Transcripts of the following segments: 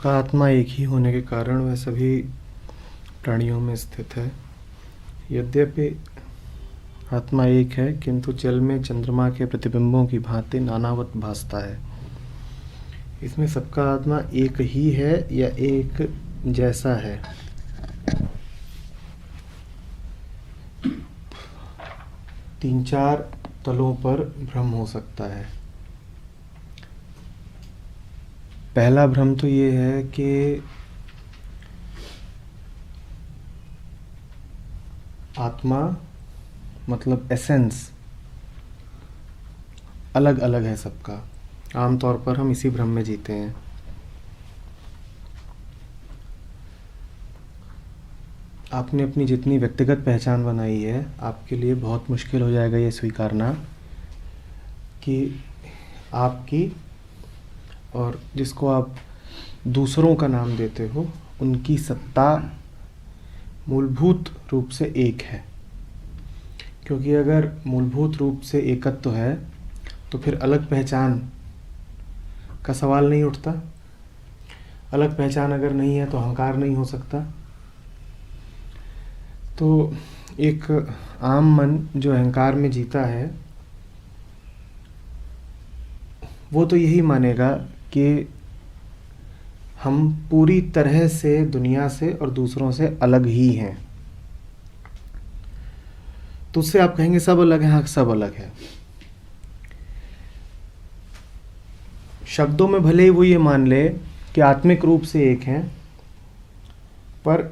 सबका आत्मा एक ही होने के कारण वह सभी प्राणियों में स्थित है। यद्यपि आत्मा एक है, किंतु जल में चंद्रमा के प्रतिबिंबों की भांति नानावत भासता है। इसमें सबका आत्मा एक ही है या एक जैसा है? तीन चार तलों पर भ्रम हो सकता है। पहला भ्रम तो ये है कि आत्मा मतलब एसेंस अलग अलग है सबका। आमतौर पर हम इसी भ्रम में जीते हैं। आपने अपनी जितनी व्यक्तिगत पहचान बनाई है, आपके लिए बहुत मुश्किल हो जाएगा ये स्वीकारना कि आपकी और जिसको आप दूसरों का नाम देते हो, उनकी सत्ता मूलभूत रूप से एक है। क्योंकि अगर मूलभूत रूप से एकत्व है तो फिर अलग पहचान का सवाल नहीं उठता। अलग पहचान अगर नहीं है तो अहंकार नहीं हो सकता। तो एक आम मन जो अहंकार में जीता है, वो तो यही मानेगा कि हम पूरी तरह से दुनिया से और दूसरों से अलग ही हैं। तो उससे आप कहेंगे सब अलग है। हाँ, सब अलग है। शब्दों में भले ही वो ये मान ले कि आत्मिक रूप से एक हैं, पर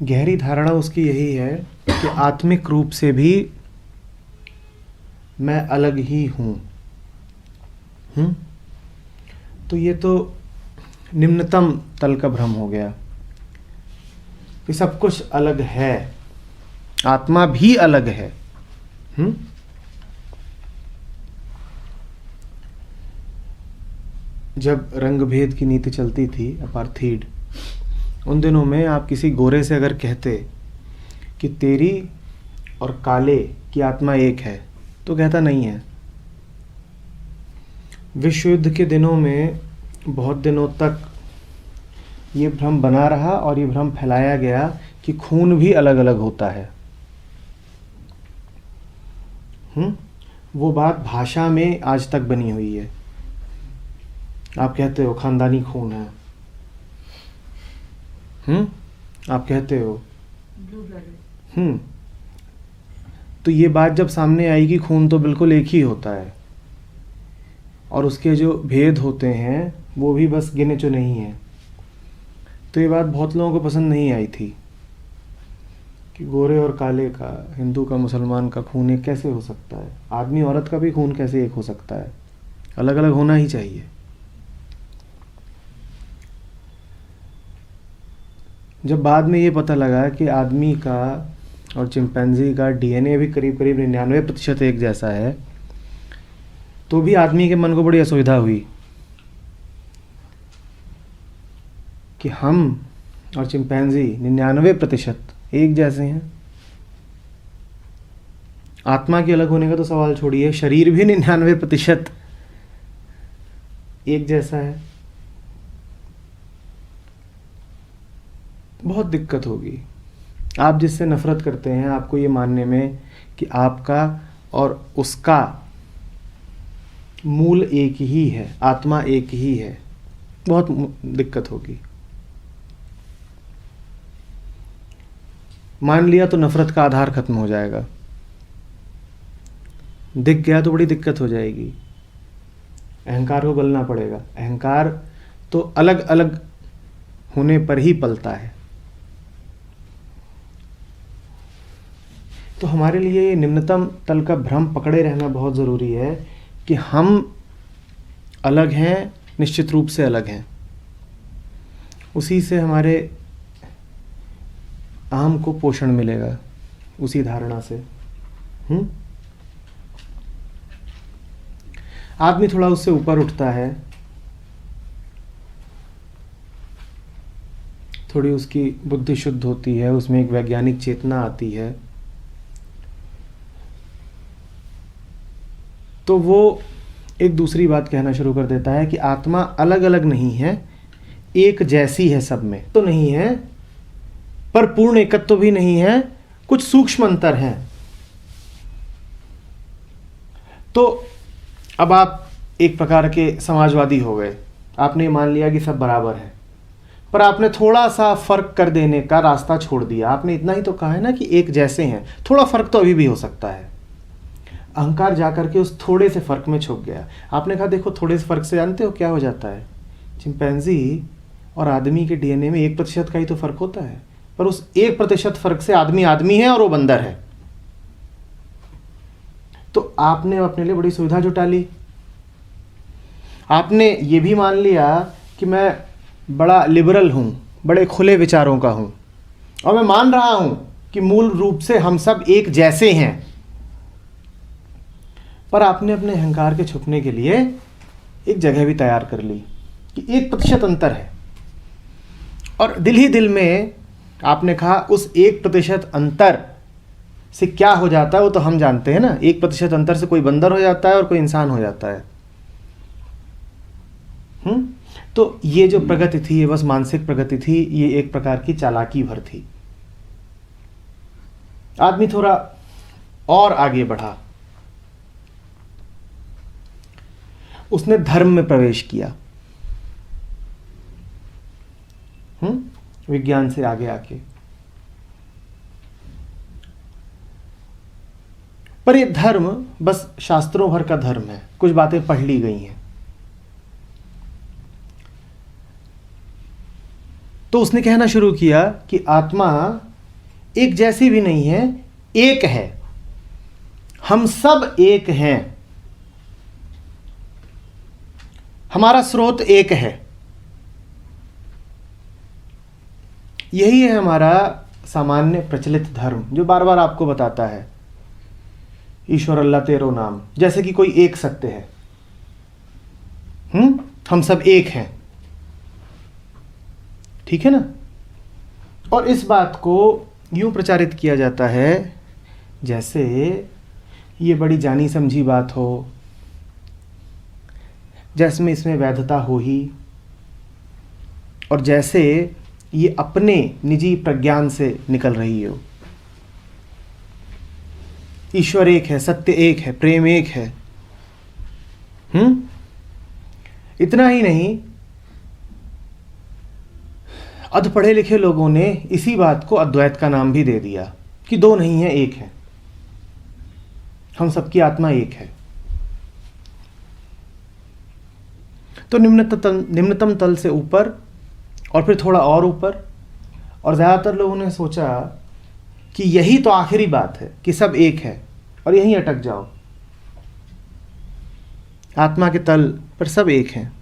गहरी धारणा उसकी यही है कि आत्मिक रूप से भी मैं अलग ही हूँ। तो ये तो निम्नतम तल का भ्रम हो गया कि सब कुछ अलग है, आत्मा भी अलग है। जब रंग भेद की नीति चलती थी, अपार्थीड, उन दिनों में आप किसी गोरे से अगर कहते कि तेरी और काले की आत्मा एक है, तो कहता नहीं है। विश्व युद्ध के दिनों में बहुत दिनों तक ये भ्रम बना रहा और ये भ्रम फैलाया गया कि खून भी अलग अलग होता है। वो बात भाषा में आज तक बनी हुई है। आप कहते हो खानदानी खून है, आप कहते हो तो ये बात जब सामने आएगी, खून तो बिल्कुल एक ही होता है और उसके जो भेद होते हैं वो भी बस गिने चुने ही हैं। तो ये बात बहुत लोगों को पसंद नहीं आई थी कि गोरे और काले का, हिंदू का मुसलमान का खून एक कैसे हो सकता है, आदमी औरत का भी खून कैसे एक हो सकता है, अलग अलग होना ही चाहिए। जब बाद में ये पता लगा कि आदमी का और चिंपैंजी का डीएनए भी करीब करीब 99% एक जैसा है, तो भी आदमी के मन को बड़ी असुविधा हुई कि हम और चिंपैंजी 99% एक जैसे हैं। आत्मा के अलग होने का तो सवाल छोड़िए, शरीर भी 99% एक जैसा है। बहुत दिक्कत होगी। आप जिससे नफरत करते हैं, आपको ये मानने में कि आपका और उसका मूल एक ही है, आत्मा एक ही है, बहुत दिक्कत होगी। मान लिया तो नफरत का आधार खत्म हो जाएगा। दिख गया तो बड़ी दिक्कत हो जाएगी। अहंकार को गलना पड़ेगा। अहंकार तो अलग अलग होने पर ही पलता है। तो हमारे लिए ये निम्नतम तल का भ्रम पकड़े रहना बहुत ज़रूरी है कि हम अलग हैं, निश्चित रूप से अलग हैं। उसी से हमारे अहम को पोषण मिलेगा, उसी धारणा से। आदमी थोड़ा उससे ऊपर उठता है, थोड़ी उसकी बुद्धि शुद्ध होती है, उसमें एक वैज्ञानिक चेतना आती है, तो वो एक दूसरी बात कहना शुरू कर देता है कि आत्मा अलग अलग नहीं है, एक जैसी है सब में तो नहीं है, पर पूर्ण एकत्व भी नहीं है, कुछ सूक्ष्म अंतर हैं। तो अब आप एक प्रकार के समाजवादी हो गए, आपने मान लिया कि सब बराबर है, पर आपने थोड़ा सा फर्क कर देने का रास्ता छोड़ दिया। आपने इतना ही तो कहा है ना कि एक जैसे हैं, थोड़ा फर्क तो अभी भी हो सकता है। अहंकार जाकर के उस थोड़े से फर्क में छुप गया। आपने कहा देखो थोड़े से फर्क से जानते हो क्या हो जाता है, चिंपैंजी और आदमी के डीएनए में 1% का ही तो फर्क होता है, पर उस 1% फर्क से आदमी आदमी है और वो बंदर है। तो आपने अपने लिए बड़ी सुविधा जुटा ली। आपने ये भी मान लिया कि मैं बड़ा लिबरल हूं, बड़े खुले विचारों का हूं, और मैं मान रहा हूं कि मूल रूप से हम सब एक जैसे हैं। पर आपने अपने अहंकार के छुपने के लिए एक जगह भी तैयार कर ली कि 1% अंतर है, और दिल ही दिल में आपने कहा उस 1% अंतर से क्या हो जाता है वो तो हम जानते हैं ना। 1% अंतर से कोई बंदर हो जाता है और कोई इंसान हो जाता है। तो ये जो प्रगति थी ये बस मानसिक प्रगति थी, ये एक प्रकार की चालाकी भर थी। आदमी थोड़ा और आगे बढ़ा, उसने धर्म में प्रवेश किया, विज्ञान से आगे आके। पर ये धर्म बस शास्त्रों भर का धर्म है, कुछ बातें पढ़ ली गई हैं। तो उसने कहना शुरू किया कि आत्मा एक जैसी भी नहीं है, एक है, हम सब एक हैं, हमारा स्रोत एक है। यही है हमारा सामान्य प्रचलित धर्म, जो बार बार आपको बताता है ईश्वर अल्लाह तेरो नाम, जैसे कि कोई एक सत्य है। हम सब एक हैं, ठीक है ना। और इस बात को यूं प्रचारित किया जाता है जैसे ये बड़ी जानी समझी बात हो, जैसे इसमें वैधता हो ही, और जैसे ये अपने निजी प्रज्ञान से निकल रही हो। ईश्वर एक है, सत्य एक है, प्रेम एक है। इतना ही नहीं, अध पढ़े लिखे लोगों ने इसी बात को अद्वैत का नाम भी दे दिया कि दो नहीं है, एक है, हम सबकी आत्मा एक है। तो निम्नतम तल से ऊपर और फिर थोड़ा और ऊपर, और ज़्यादातर लोगों ने सोचा कि यही तो आखिरी बात है कि सब एक है, और यहीं अटक जाओ। आत्मा के तल पर सब एक हैं।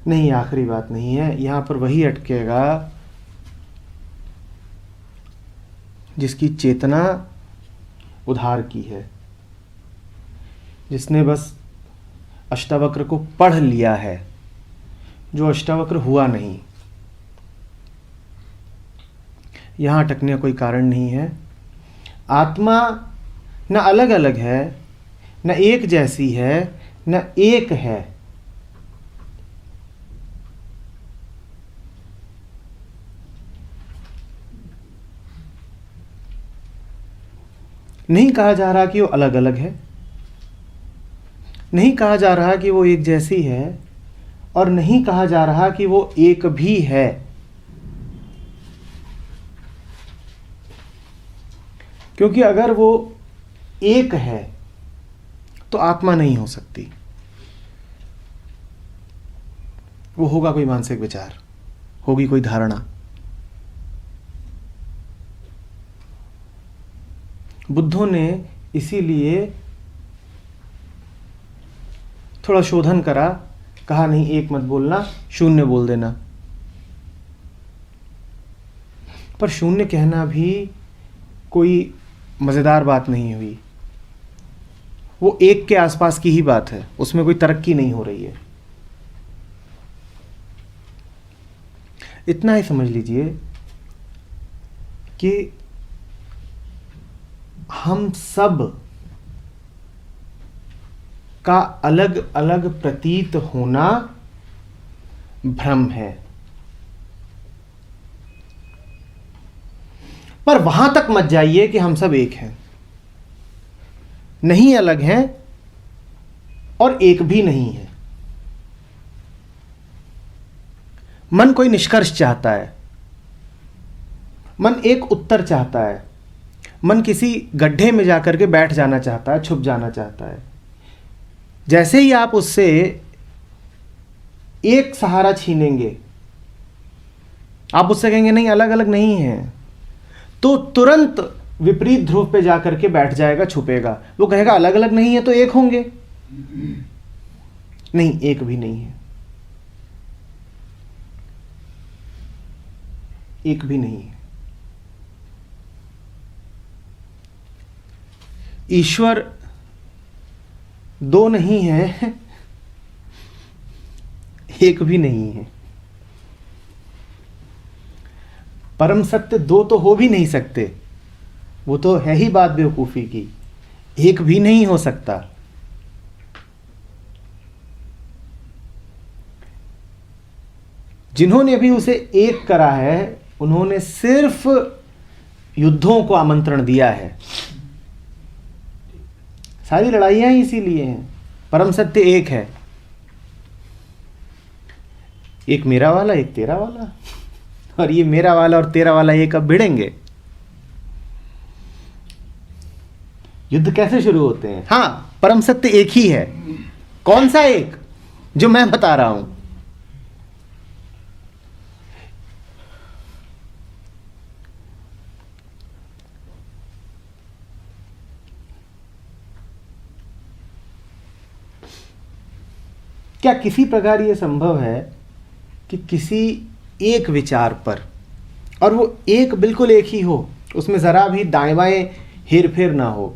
नहीं, आखिरी बात नहीं है, यहां पर वही अटकेगा जिसकी चेतना उधार की है, जिसने बस अष्टावक्र को पढ़ लिया है, जो अष्टावक्र हुआ नहीं। यहां अटकने का कोई कारण नहीं है। आत्मा न अलग अलग है, न एक जैसी है, न एक है। नहीं कहा जा रहा कि वो अलग अलग है, नहीं कहा जा रहा कि वो एक जैसी है, और नहीं कहा जा रहा कि वो एक भी है। क्योंकि अगर वो एक है तो आत्मा नहीं हो सकती, वो होगा कोई मानसिक विचार, होगी कोई धारणा। बुद्धों ने इसीलिए थोड़ा शोधन करा, कहा नहीं एक मत बोलना, शून्य बोल देना। पर शून्य कहना भी कोई मजेदार बात नहीं हुई, वो एक के आसपास की ही बात है, उसमें कोई तरक्की नहीं हो रही है। इतना ही समझ लीजिए कि हम सब का अलग अलग प्रतीत होना भ्रम है। पर वहां तक मत जाइए कि हम सब एक हैं। नहीं अलग हैं और एक भी नहीं है। मन कोई निष्कर्ष चाहता है, मन एक उत्तर चाहता है, मन किसी गड्ढे में जाकर के बैठ जाना चाहता है, छुप जाना चाहता है। जैसे ही आप उससे एक सहारा छीनेंगे, आप उससे कहेंगे नहीं अलग अलग नहीं है, तो तुरंत विपरीत ध्रुव पे जाकर के बैठ जाएगा, छुपेगा। वो कहेगा अलग अलग नहीं है तो एक होंगे। नहीं, एक भी नहीं है, एक भी नहीं है। ईश्वर दो नहीं है, एक भी नहीं है। परम सत्य दो तो हो भी नहीं सकते, वो तो है ही बात बेवकूफी की। एक भी नहीं हो सकता। जिन्होंने अभी उसे एक करा है, उन्होंने सिर्फ युद्धों को आमंत्रण दिया है। सारी लड़ाइयां ही इसीलिए हैं। परम सत्य एक है, एक मेरा वाला एक तेरा वाला, और ये मेरा वाला और तेरा वाला ये कब भिड़ेंगे? युद्ध कैसे शुरू होते हैं? हाँ, परम सत्य एक ही है। कौन सा एक? जो मैं बता रहा हूं। क्या किसी प्रकार यह संभव है कि किसी एक विचार पर, और वो एक बिल्कुल एक ही हो, उसमें जरा भी दाएं बाएं हेर फेर ना हो,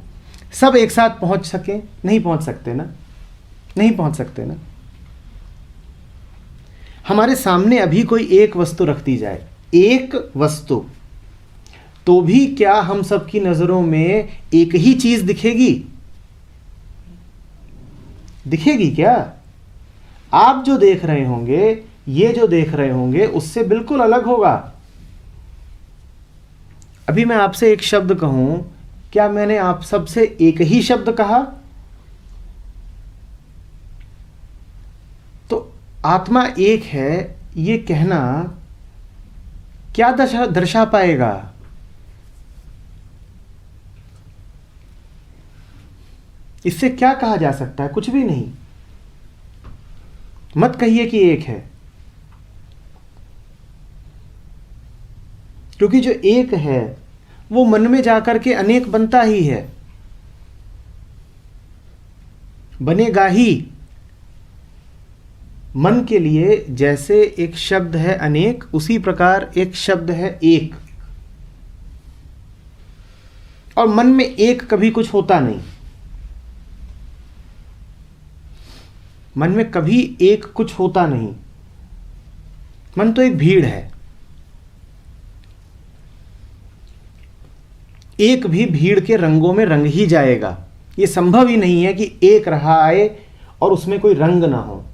सब एक साथ पहुंच सके? नहीं पहुंच सकते ना, नहीं पहुंच सकते ना। हमारे सामने अभी कोई एक वस्तु रख दी जाए, एक वस्तु, तो भी क्या हम सबकी नजरों में एक ही चीज दिखेगी? दिखेगी क्या? आप जो देख रहे होंगे, ये जो देख रहे होंगे, उससे बिल्कुल अलग होगा। अभी मैं आपसे एक शब्द कहूं, क्या मैंने आप सबसे एक ही शब्द कहा? तो आत्मा एक है ये कहना क्या दर्शा पाएगा? इससे क्या कहा जा सकता है? कुछ भी नहीं। मत कहिए कि एक है, क्योंकि जो एक है वो मन में जाकर के अनेक बनता ही है, बनेगा ही। मन के लिए जैसे एक शब्द है अनेक, उसी प्रकार एक शब्द है एक। और मन में एक कभी कुछ होता नहीं। मन में कभी एक कुछ होता नहीं। मन तो एक भीड़ है। एक भी भीड़ के रंगों में रंग ही जाएगा। यह संभव ही नहीं है कि एक रहा आए और उसमें कोई रंग ना हो।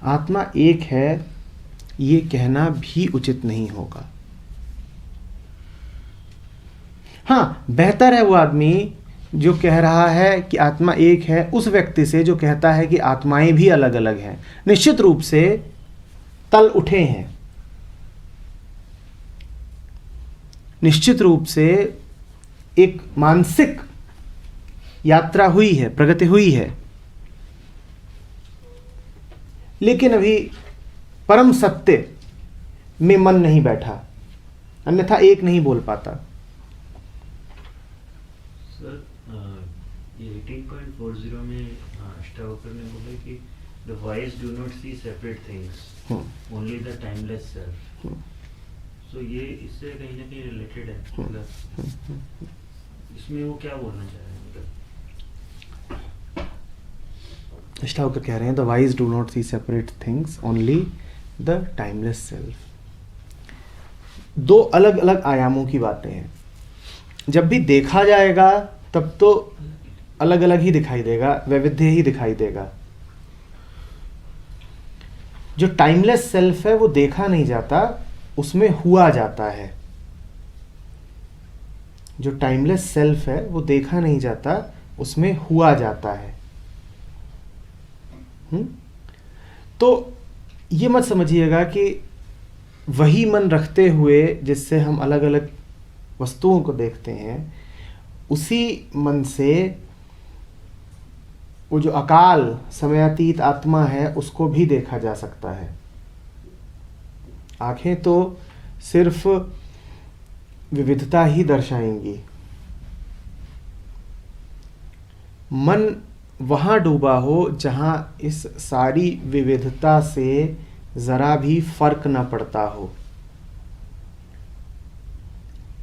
आत्मा एक है ये कहना भी उचित नहीं होगा। हां, बेहतर है वो आदमी जो कह रहा है कि आत्मा एक है, उस व्यक्ति से जो कहता है कि आत्माएं भी अलग अलग हैं। निश्चित रूप से तल उठे हैं, निश्चित रूप से एक मानसिक यात्रा हुई है, प्रगति हुई है, लेकिन अभी परम सत्य में मन नहीं बैठा, अन्यथा एक नहीं बोल पाता। सर, ये 18.40 में अष्टावक्र ने बोला कि the wise do not see separate things, only the timeless self. So ये इससे कहीं ना कहीं रिलेटेड है। मतलब इसमें वो क्या बोलना चाह रहे हैं? अष्टावक्र कह रहे हैं the wise do not see separate things, only the timeless self. दो अलग अलग आयामों की बातें हैं। जब भी देखा जाएगा तब तो अलग अलग ही दिखाई देगा, वैविध्य ही दिखाई देगा। जो टाइमलेस सेल्फ है वो देखा नहीं जाता, उसमें हुआ जाता है। जो टाइमलेस सेल्फ है वो देखा नहीं जाता, उसमें हुआ जाता है। तो ये मत समझिएगा कि वही मन रखते हुए जिससे हम अलग अलग वस्तुओं को देखते हैं, उसी मन से वो जो अकाल समयातीत आत्मा है उसको भी देखा जा सकता है। आंखें तो सिर्फ विविधता ही दर्शाएंगी, मन वहाँ डूबा हो जहाँ इस सारी विविधता से ज़रा भी फर्क न पड़ता हो,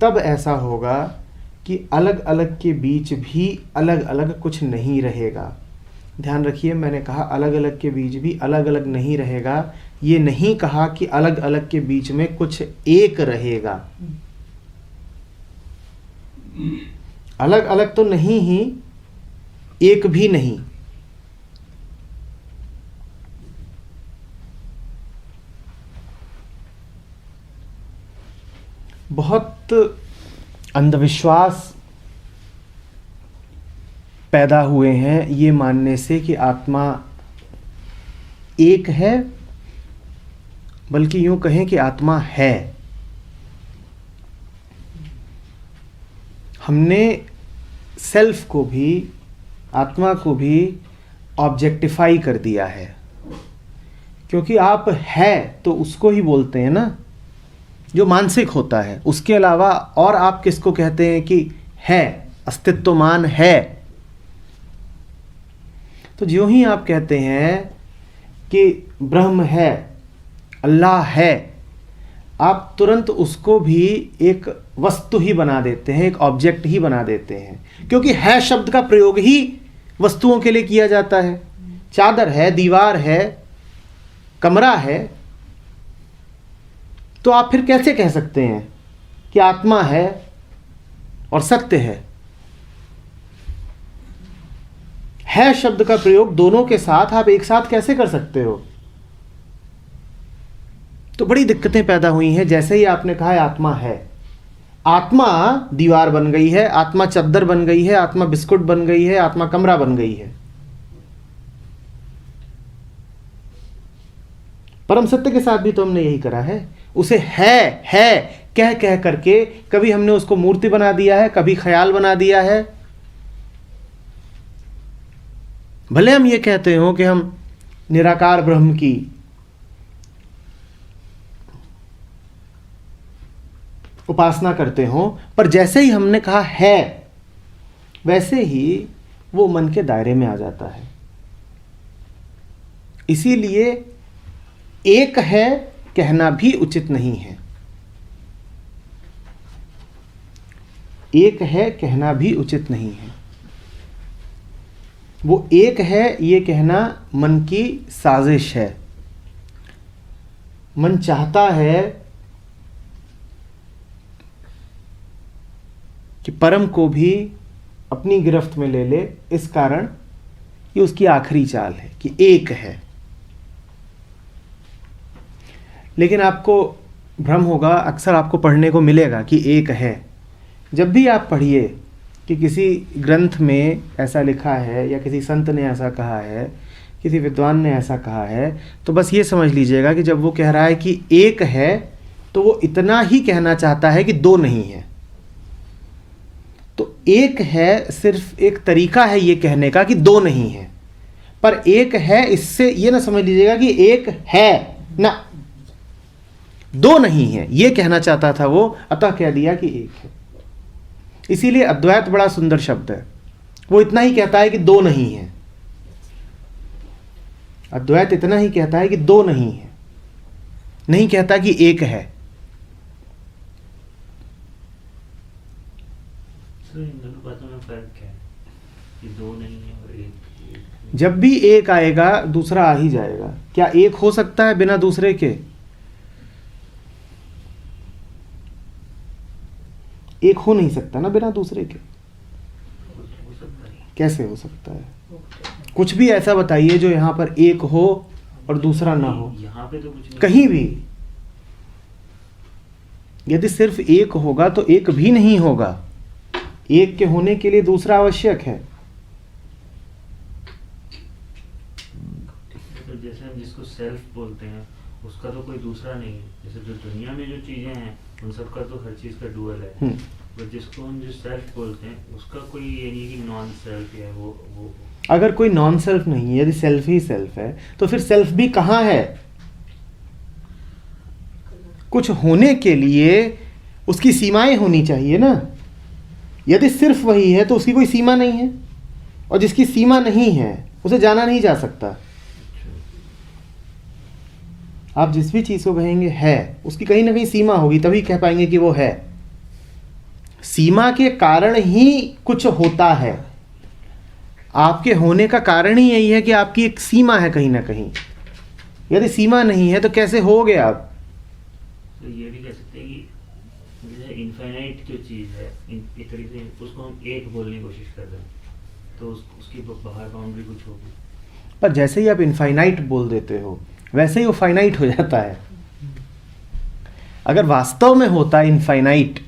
तब ऐसा होगा कि अलग अलग के बीच भी अलग अलग कुछ नहीं रहेगा। ध्यान रखिए, मैंने कहा अलग अलग के बीच भी अलग अलग नहीं रहेगा, ये नहीं कहा कि अलग अलग के बीच में कुछ एक रहेगा। अलग अलग तो नहीं ही, एक भी नहीं। बहुत अंधविश्वास पैदा हुए हैं ये मानने से कि आत्मा एक है, बल्कि यूं कहें कि आत्मा है। हमने सेल्फ को भी, आत्मा को भी ऑब्जेक्टिफाई कर दिया है, क्योंकि आप है तो उसको ही बोलते हैं ना, जो मानसिक होता है। उसके अलावा और आप किसको कहते हैं कि है, अस्तित्वमान है। तो ज्यों ही आप कहते हैं कि ब्रह्म है, अल्लाह है, आप तुरंत उसको भी एक वस्तु ही बना देते हैं, एक ऑब्जेक्ट ही बना देते हैं, क्योंकि है शब्द का प्रयोग ही वस्तुओं के लिए किया जाता है। चादर है, दीवार है, कमरा है, तो आप फिर कैसे कह सकते हैं कि आत्मा है और सत्य है? है शब्द का प्रयोग दोनों के साथ आप एक साथ कैसे कर सकते हो? तो बड़ी दिक्कतें पैदा हुई हैं जैसे ही आपने कहा है आत्मा है। आत्मा दीवार बन गई है, आत्मा चद्दर बन गई है, आत्मा बिस्कुट बन गई है, आत्मा कमरा बन गई है। परम सत्य के साथ भी तो हमने यही करा है। उसे है कह कह करके कभी हमने उसको मूर्ति बना दिया है, कभी ख्याल बना दिया है। भले हम ये कहते हो कि हम निराकार ब्रह्म की उपासना करते हो, पर जैसे ही हमने कहा है वैसे ही वो मन के दायरे में आ जाता है। इसीलिए एक है कहना भी उचित नहीं है। एक है कहना भी उचित नहीं है। वो एक है ये कहना मन की साजिश है। मन चाहता है कि परम को भी अपनी गिरफ्त में ले ले, इस कारण ये उसकी आखिरी चाल है कि एक है। लेकिन आपको भ्रम होगा, अक्सर आपको पढ़ने को मिलेगा कि एक है। जब भी आप पढ़िए कि किसी ग्रंथ में ऐसा लिखा है या किसी संत ने ऐसा कहा है, किसी विद्वान ने ऐसा कहा है, तो बस ये समझ लीजिएगा कि जब वो कह रहा है कि एक है तो वो इतना ही कहना चाहता है कि दो नहीं है। तो एक है सिर्फ एक तरीका है ये कहने का कि दो नहीं है, पर एक है इससे ये ना समझ लीजिएगा कि एक है ना, दो नहीं है ये कहना चाहता था वो, अतः कह दिया कि एक है। इसीलिए अद्वैत बड़ा सुंदर शब्द है। वो इतना ही कहता है कि दो नहीं है। अद्वैत इतना ही कहता है कि दो नहीं है, नहीं कहता कि एक है। इन दोनों बातों में फर्क क्या है कि दो नहीं है और एक? जब भी एक आएगा दूसरा आ ही जाएगा। क्या एक हो सकता है बिना दूसरे के? एक हो नहीं सकता ना बिना दूसरे के। कैसे हो सकता है? कुछ भी ऐसा बताइए जो यहाँ पर एक हो और दूसरा ना हो। यहाँ पे तो कुछ नहीं, कहीं भी यदि सिर्फ एक होगा तो एक भी नहीं होगा। एक के होने के लिए दूसरा आवश्यक है। तो जैसे हम जिसको सेल्फ बोलते हैं उसका तो कोई दूसरा नहीं है। जैसे जो दुनिया में जो चीजें हैं उन सब का तो हर चीज का डुअल है, पर जिसको हम जो सेल्फ बोलते हैं उसका कोई ये नहीं कि नॉन सेल्फ है वो। अगर कोई नॉन सेल्फ नहीं है, यदि सेल्फ ही सेल्फ है, तो फिर सेल्फ भी कहाँ है? कुछ होने के लिए उसकी सीमाएं होनी चाहिए ना। यदि सिर्फ वही है तो उसकी कोई सीमा नहीं है, और जिसकी सीमा नहीं है उसे जाना नहीं जा सकता। आप जिस भी चीज को कहेंगे है, उसकी कहीं ना कहीं सीमा होगी, तभी कह पाएंगे कि वो है। सीमा के कारण ही कुछ होता है। आपके होने का कारण ही यही है कि आपकी एक सीमा है कहीं ना कहीं। यदि सीमा नहीं है तो कैसे होगे आप? तो ये भी कह सकते हैं कि जैसे इनफाइनाइट जो चीज़ है, एक तरीके से उसको हम एक बोलने की कोशिश कर रहे हैं, तो उसकी बाहर बाउंड्री कुछ होगी। पर जैसे ही आप इनफाइनाइट बोल देते हो वैसे ही वो फाइनाइट हो जाता है। अगर वास्तव में होता इनफाइनाइट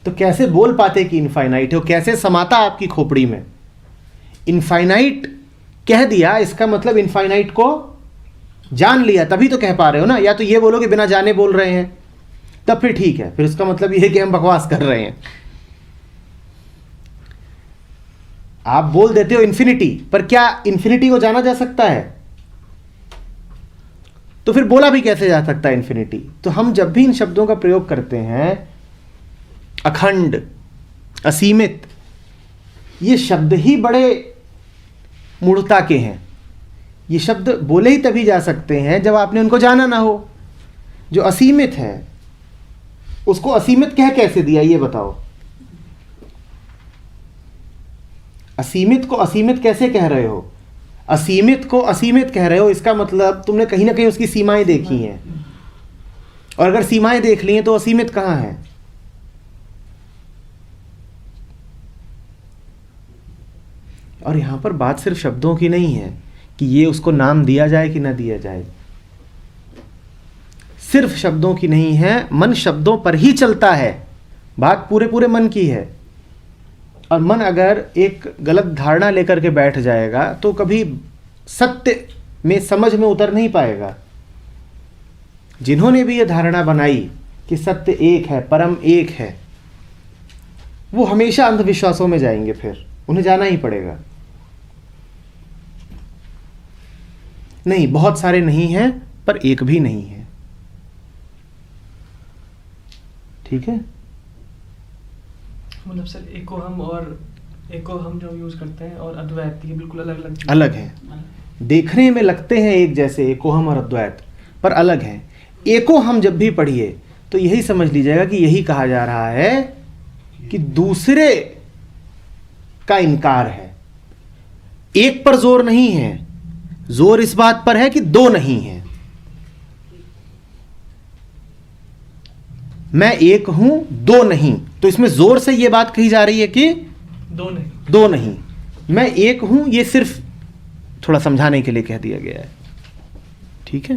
तो कैसे बोल पाते कि इनफाइनाइट है? वो कैसे समाता आपकी खोपड़ी में? इनफाइनाइट कह दिया, इसका मतलब इनफाइनाइट को जान लिया, तभी तो कह पा रहे हो ना। या तो ये बोलो कि बिना जाने बोल रहे हैं, तब फिर ठीक है, फिर उसका मतलब ये है कि हम बकवास कर रहे हैं। आप बोल देते हो इन्फिनिटी, पर क्या इन्फिनिटी को जाना जा सकता है? तो फिर बोला भी कैसे जा सकता है इन्फिनिटी? तो हम जब भी इन शब्दों का प्रयोग करते हैं, अखंड, असीमित, ये शब्द ही बड़े मूढ़ता के हैं। ये शब्द बोले ही तभी जा सकते हैं जब आपने उनको जाना ना हो। जो असीमित है उसको असीमित कह कैसे दिया, ये बताओ। असीमित को असीमित कैसे कह रहे हो? असीमित को असीमित कह रहे हो, इसका मतलब तुमने कहीं ना कहीं उसकी सीमाएं देखी हैं, और अगर सीमाएं देख ली हैं तो असीमित कहाँ है? और यहां पर बात सिर्फ शब्दों की नहीं है कि ये उसको नाम दिया जाए कि ना दिया जाए। सिर्फ शब्दों की नहीं है, मन शब्दों पर ही चलता है। बात पूरे पूरे मन की है। और मन अगर एक गलत धारणा लेकर के बैठ जाएगा तो कभी सत्य में समझ में उतर नहीं पाएगा। जिन्होंने भी ये धारणा बनाई कि सत्य एक है, परम एक है, वो हमेशा अंधविश्वासों में जाएंगे। फिर उन्हें जाना ही पड़ेगा। नहीं, बहुत सारे नहीं हैं, पर एक भी नहीं है। ठीक है? मतलब सर एको हम जो यूज करते हैं और अद्वैत, ये बिल्कुल अलग अलग है। देखने में लगते हैं एक जैसे, एको हम और अद्वैत, पर अलग है। एको हम जब भी पढ़िए तो यही समझ लीजिएगा कि यही कहा जा रहा है कि दूसरे का इनकार है। एक पर जोर नहीं है, जोर इस बात पर है कि दो नहीं है। मैं एक हूं, दो नहीं, तो इसमें जोर से यह बात कही जा रही है कि दो नहीं। मैं एक हूं, यह सिर्फ थोड़ा समझाने के लिए कह दिया गया है। ठीक है?